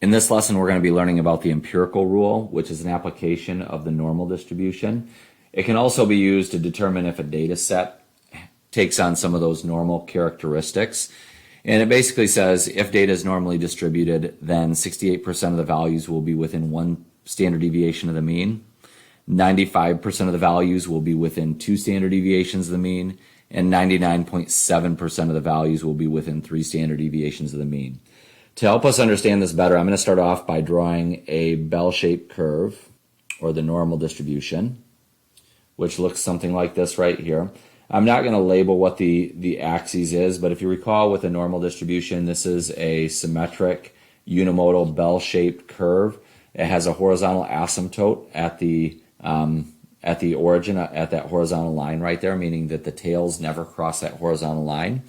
In this lesson, we're going to be learning about the empirical rule, which is an application of the normal distribution. It can also be used to determine if a data set takes on some of those normal characteristics. And it basically says if data is normally distributed, then 68% of the values will be within one standard deviation of the mean. 95% of the values will be within two standard deviations of the mean. And 99.7% of the values will be within three standard deviations of the mean. To help us understand this better, I'm going to start off by drawing a bell-shaped curve, or the normal distribution, which looks something like this right here. I'm not going to label what the axis is, but if you recall with a normal distribution, this is a symmetric unimodal bell-shaped curve. It has a horizontal asymptote at the origin, at that horizontal line right there, meaning that the tails never cross that horizontal line.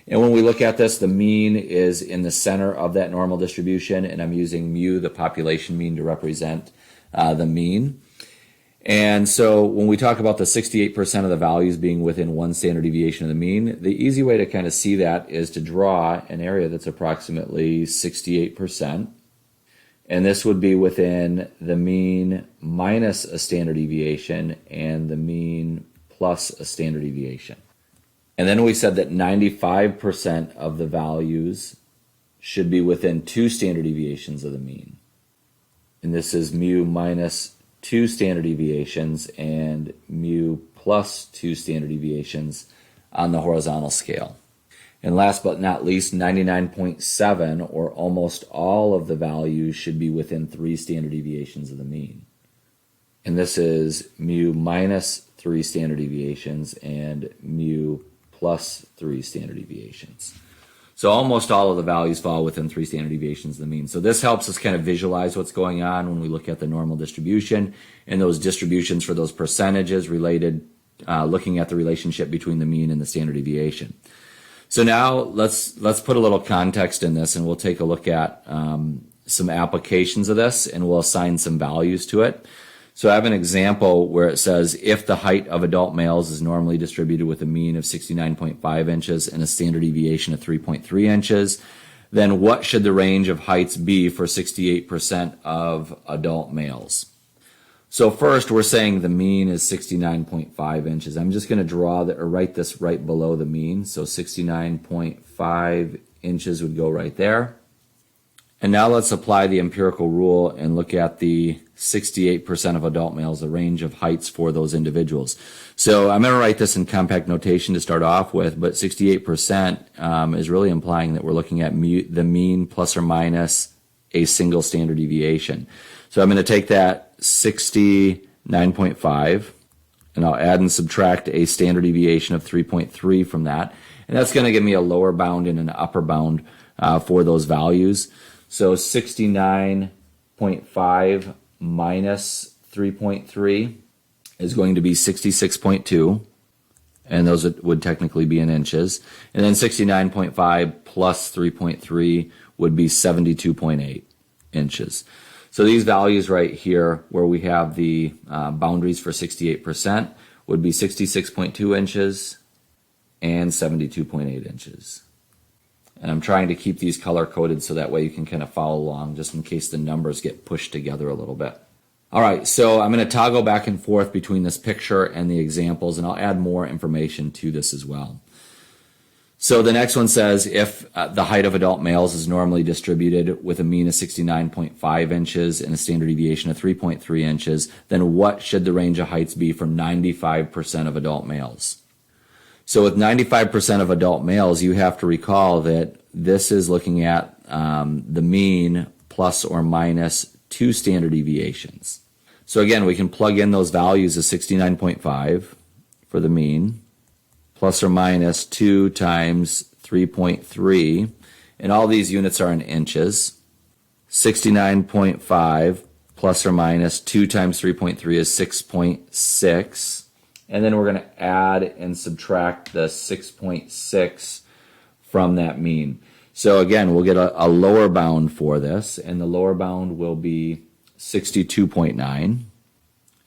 And when we look at this, the mean is in the center of that normal distribution, and I'm using mu, the population mean, to represent the mean. And so when we talk about the 68% of the values being within one standard deviation of the mean, the easy way to kind of see that is to draw an area that's approximately 68%. And this would be within the mean minus a standard deviation and the mean plus a standard deviation. And then we said that 95% of the values should be within two standard deviations of the mean. And this is mu minus two standard deviations and mu plus two standard deviations on the horizontal scale. And last but not least, 99.7, or almost all of the values, should be within three standard deviations of the mean. And this is mu minus three standard deviations and mu plus three standard deviations. So almost all of the values fall within three standard deviations of the mean. So this helps us kind of visualize what's going on when we look at the normal distribution and those distributions for those percentages related, looking at the relationship between the mean and the standard deviation. So now let's put a little context in this, and we'll take a look at some applications of this, and we'll assign some values to it. So I have an example where it says if the height of adult males is normally distributed with a mean of 69.5 inches and a standard deviation of 3.3 inches, then what should the range of heights be for 68% of adult males? So first, we're saying the mean is 69.5 inches. I'm just going to draw or write this right below the mean. So 69.5 inches would go right there. And now let's apply the empirical rule and look at the 68% of adult males, the range of heights for those individuals. So I'm going to write this in compact notation to start off with, but 68% is really implying that we're looking at the mean plus or minus a single standard deviation. So I'm going to take that 69.5 and I'll add and subtract a standard deviation of 3.3 from that. And that's going to give me a lower bound and an upper bound for those values. So 69.5 minus 3.3 is going to be 66.2, and those would technically be in inches. And then 69.5 plus 3.3 would be 72.8 inches. So these values right here, where we have the boundaries for 68%, would be 66.2 inches and 72.8 inches. And I'm trying to keep these color-coded so that way you can kind of follow along just in case the numbers get pushed together a little bit. All right, so I'm going to toggle back and forth between this picture and the examples, and I'll add more information to this as well. So the next one says if the height of adult males is normally distributed with a mean of 69.5 inches and a standard deviation of 3.3 inches, then what should the range of heights be for 95% of adult males? So with 95% of adult males, you have to recall that this is looking at the mean plus or minus two standard deviations. So again, we can plug in those values of 69.5 for the mean, plus or minus 2 times 3.3, and all these units are in inches. 69.5 plus or minus 2 times 3.3 is 6.6. And then we're going to add and subtract the 6.6 from that mean. So again, we'll get a lower bound for this, and the lower bound will be 62.9.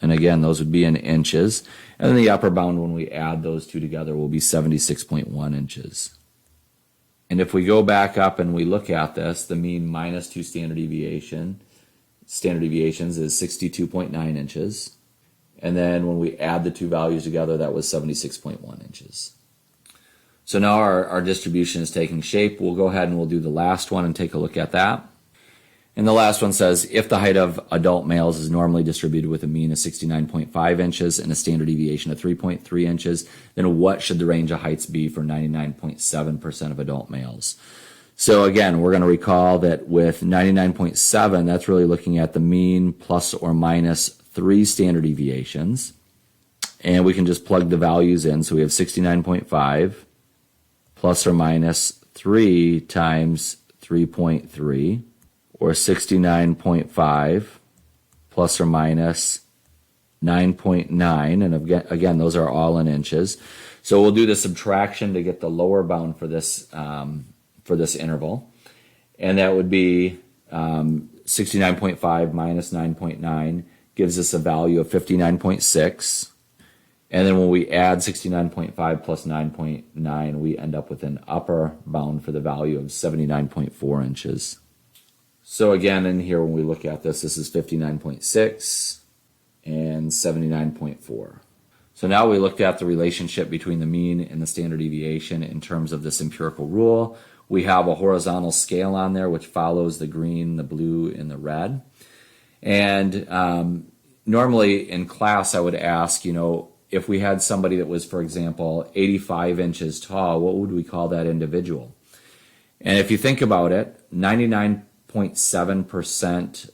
And again, those would be in inches. And then the upper bound, when we add those two together, will be 76.1 inches. And if we go back up and we look at this, the mean minus 2 standard deviations is 62.9 inches. And then when we add the two values together, that was 76.1 inches. So now our distribution is taking shape. We'll go ahead and we'll do the last one and take a look at that. And the last one says, if the height of adult males is normally distributed with a mean of 69.5 inches and a standard deviation of 3.3 inches, then what should the range of heights be for 99.7% of adult males? So again, we're going to recall that with 99.7, that's really looking at the mean plus or minus 3 standard deviations. And we can just plug the values in. So we have 69.5 plus or minus 3 times 3.3. Or 69.5 plus or minus 9.9, and again, those are all in inches. So we'll do the subtraction to get the lower bound for this interval, and that would be 69.5 minus 9.9 gives us a value of 59.6, and then when we add 69.5 plus 9.9, we end up with an upper bound for the value of 79.4 inches. So again, in here, when we look at this is 59.6 and 79.4. So now we looked at the relationship between the mean and the standard deviation in terms of this empirical rule. We have a horizontal scale on there which follows the green, the blue, and the red. And normally in class I would ask, if we had somebody that was, for example, 85 inches tall, what would we call that individual? And if you think about it, 99.7%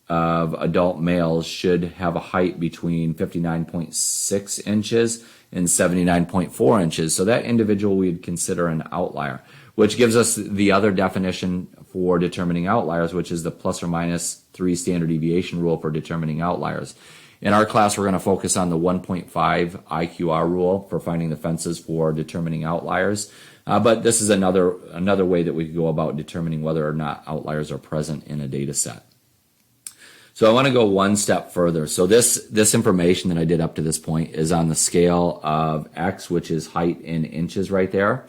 of adult males should have a height between 59.6 inches and 79.4 inches. So that individual we'd consider an outlier, which gives us the other definition for determining outliers, which is the plus or minus 3 standard deviation rule for determining outliers. In our class, we're going to focus on the 1.5 IQR rule for finding the fences for determining outliers. But this is another way that we could go about determining whether or not outliers are present in a data set. So I want to go one step further. So this information that I did up to this point is on the scale of X, which is height in inches right there.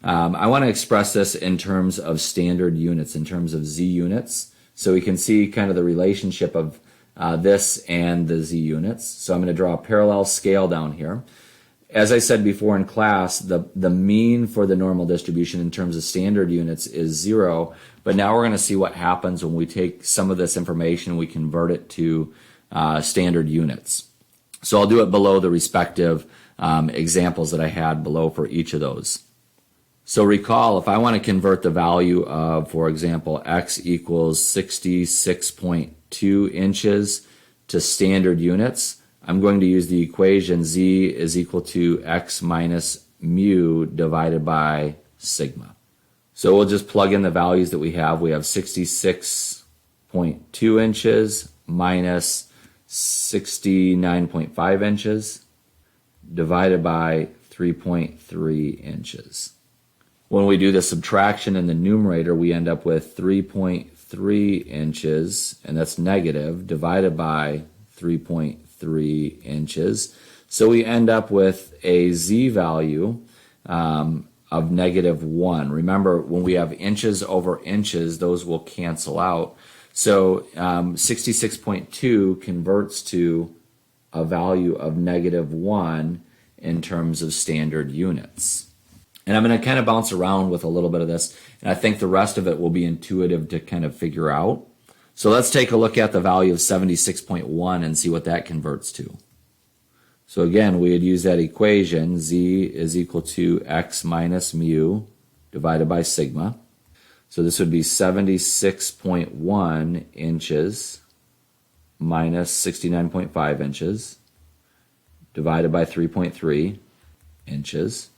I want to express this in terms of standard units, in terms of Z units. So we can see kind of the relationship of this and the Z units. So I'm going to draw a parallel scale down here. As I said before in class, the mean for the normal distribution in terms of standard units is 0, but now we're going to see what happens when we take some of this information and we convert it to standard units. So I'll do it below the respective examples that I had below for each of those. So recall, if I want to convert the value of, for example, X equals 66.2 inches to standard units, I'm going to use the equation Z is equal to X minus mu divided by sigma. So we'll just plug in the values that we have. We have 66.2 inches minus 69.5 inches divided by 3.3 inches. When we do the subtraction in the numerator, we end up with 3.3 inches, and that's negative, divided by 3.3 inches. So we end up with a Z value of negative 1. Remember, when we have inches over inches, those will cancel out. So 66.2 converts to a value of negative 1 in terms of standard units. And I'm going to kind of bounce around with a little bit of this, and I think the rest of it will be intuitive to kind of figure out. So let's take a look at the value of 76.1 and see what that converts to. So again, we would use that equation, Z is equal to X minus mu divided by sigma. So this would be 76.1 inches minus 69.5 inches divided by 3.3 inches.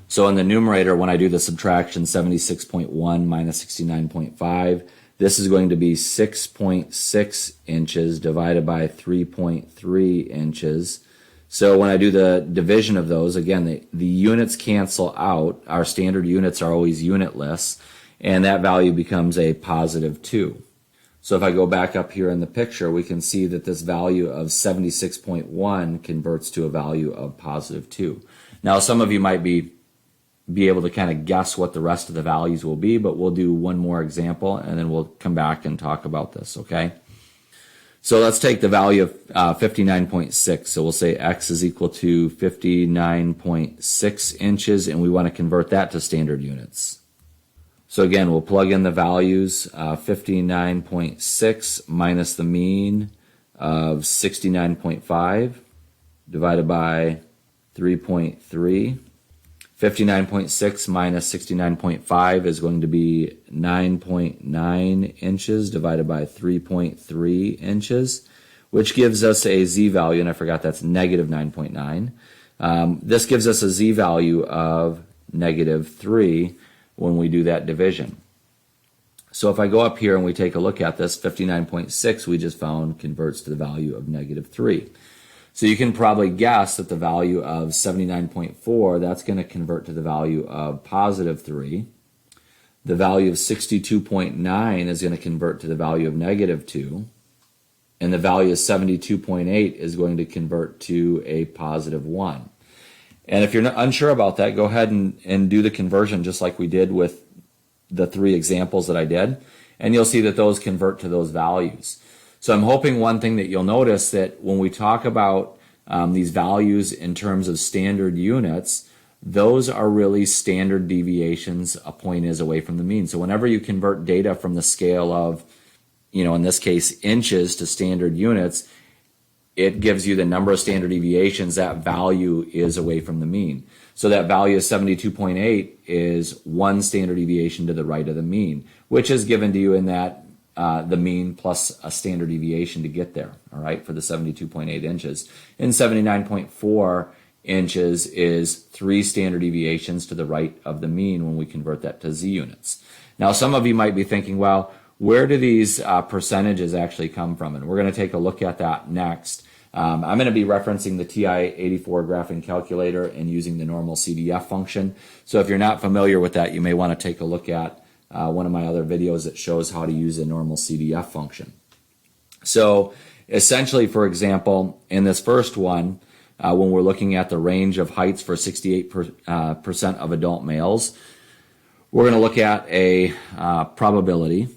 So in the numerator, when I do the subtraction, 76.1 minus 69.5, this is going to be 6.6 inches divided by 3.3 inches. So when I do the division of those, again, the units cancel out. Our standard units are always unitless, and that value becomes a positive 2. So if I go back up here in the picture, we can see that this value of 76.1 converts to a value of positive 2. Now, some of you might be be able to kind of guess what the rest of the values will be, but we'll do one more example and then we'll come back and talk about this, okay? So let's take the value of 59.6. So we'll say x is equal to 59.6 inches, and we want to convert that to standard units. So again, we'll plug in the values, 59.6 minus the mean of 69.5 divided by 3.3. 59.6 minus 69.5 is going to be 9.9 inches divided by 3.3 inches, which gives us a z value, and I forgot that's negative 9.9. This gives us a z value of negative 3 when we do that division. So if I go up here and we take a look at this, 59.6 we just found converts to the value of negative 3. So you can probably guess that the value of 79.4, that's going to convert to the value of positive 3. The value of 62.9 is going to convert to the value of negative 2. And the value of 72.8 is going to convert to a positive 1. And if you're unsure about that, go ahead and do the conversion just like we did with the 3 examples that I did. And you'll see that those convert to those values. So I'm hoping one thing that you'll notice that when we talk about these values in terms of standard units, those are really standard deviations a point is away from the mean. So whenever you convert data from the scale of, in this case, inches to standard units, it gives you the number of standard deviations that value is away from the mean. So that value of 72.8 is 1 standard deviation to the right of the mean, which is given to you in that the mean plus a standard deviation to get there, all right, for the 72.8 inches. And 79.4 inches is 3 standard deviations to the right of the mean when we convert that to z units. Now, some of you might be thinking, well, where do these percentages actually come from? And we're going to take a look at that next. I'm going to be referencing the TI-84 graphing calculator and using the normal CDF function. So if you're not familiar with that, you may want to take a look at one of my other videos that shows how to use a normal CDF function. So essentially, for example, in this first one, when we're looking at the range of heights for 68% of adult males, we're going to look at a probability.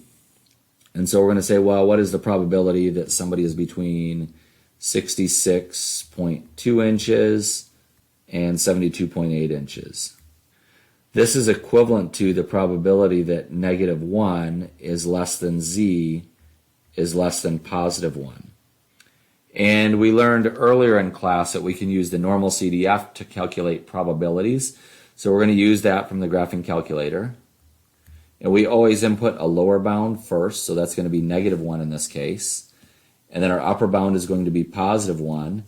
And so we're going to say, well, what is the probability that somebody is between 66.2 inches and 72.8 inches? This is equivalent to the probability that negative 1 is less than z is less than positive 1. And we learned earlier in class that we can use the normal CDF to calculate probabilities. So we're going to use that from the graphing calculator. And we always input a lower bound first, so that's going to be negative 1 in this case. And then our upper bound is going to be positive 1.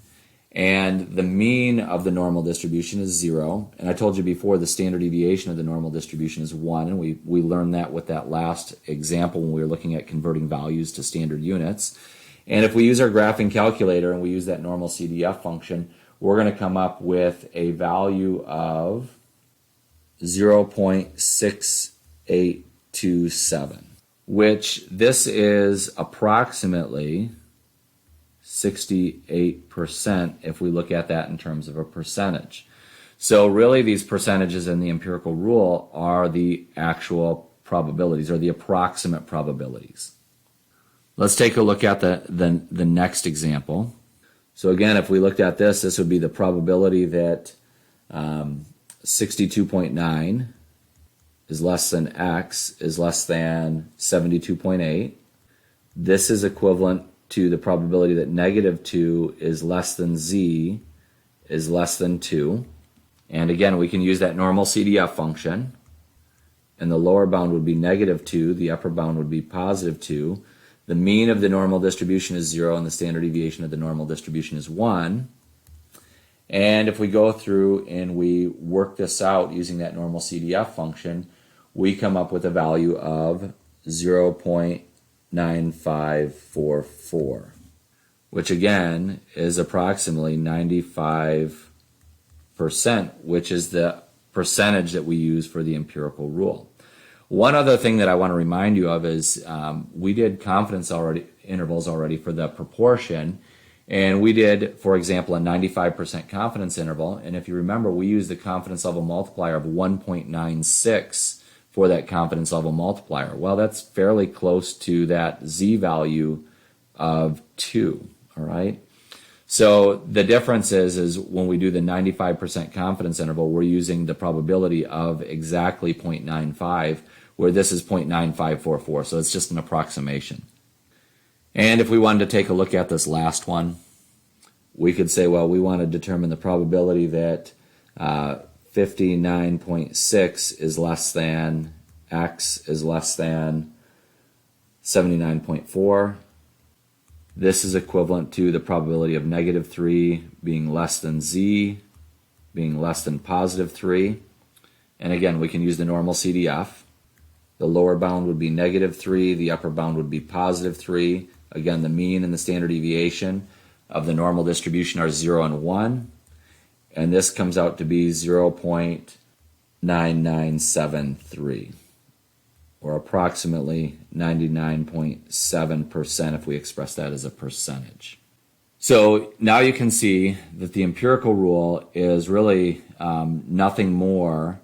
And the mean of the normal distribution is 0. And I told you before the standard deviation of the normal distribution is 1. And we learned that with that last example when we were looking at converting values to standard units. And if we use our graphing calculator and we use that normal CDF function, we're going to come up with a value of 0.6827, which this is approximately 68% if we look at that in terms of a percentage. So really these percentages in the empirical rule are the actual probabilities or the approximate probabilities. Let's take a look at the next example. So again, if we looked at this, this would be the probability that 62.9 is less than x is less than 72.8. This is equivalent to the probability that negative 2 is less than z is less than 2. And again, we can use that normal CDF function. And the lower bound would be negative 2. The upper bound would be positive 2. The mean of the normal distribution is 0, and the standard deviation of the normal distribution is 1. And if we go through and we work this out using that normal CDF function, we come up with a value of 0.9544, which again is approximately 95%, which is the percentage that we use for the empirical rule. One other thing that I want to remind you of is we did confidence intervals already for the proportion, And we did, for example, a 95% confidence interval. And if you remember, we used the confidence level multiplier of 1.96 for that confidence level multiplier. Well, that's fairly close to that z value of 2, all right? So the difference is when we do the 95% confidence interval, we're using the probability of exactly 0.95, where this is 0.9544, so it's just an approximation. And if we wanted to take a look at this last one, we could say, well, we want to determine the probability that 59.6 is less than x is less than 79.4. This is equivalent to the probability of -3 being less than z being less than +3. And again, we can use the normal CDF. The lower bound would be -3, the upper bound would be +3. Again, the mean and the standard deviation of the normal distribution are 0 and 1. And this comes out to be 0.9973, or approximately 99.7% if we express that as a percentage. So now you can see that the empirical rule is really nothing more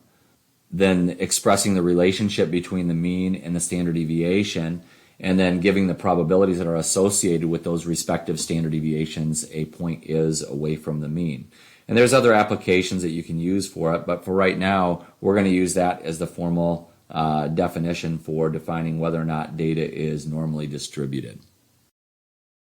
than expressing the relationship between the mean and the standard deviation, and then giving the probabilities that are associated with those respective standard deviations a point is away from the mean. And there's other applications that you can use for it, but for right now, we're going to use that as the formal definition for defining whether or not data is normally distributed.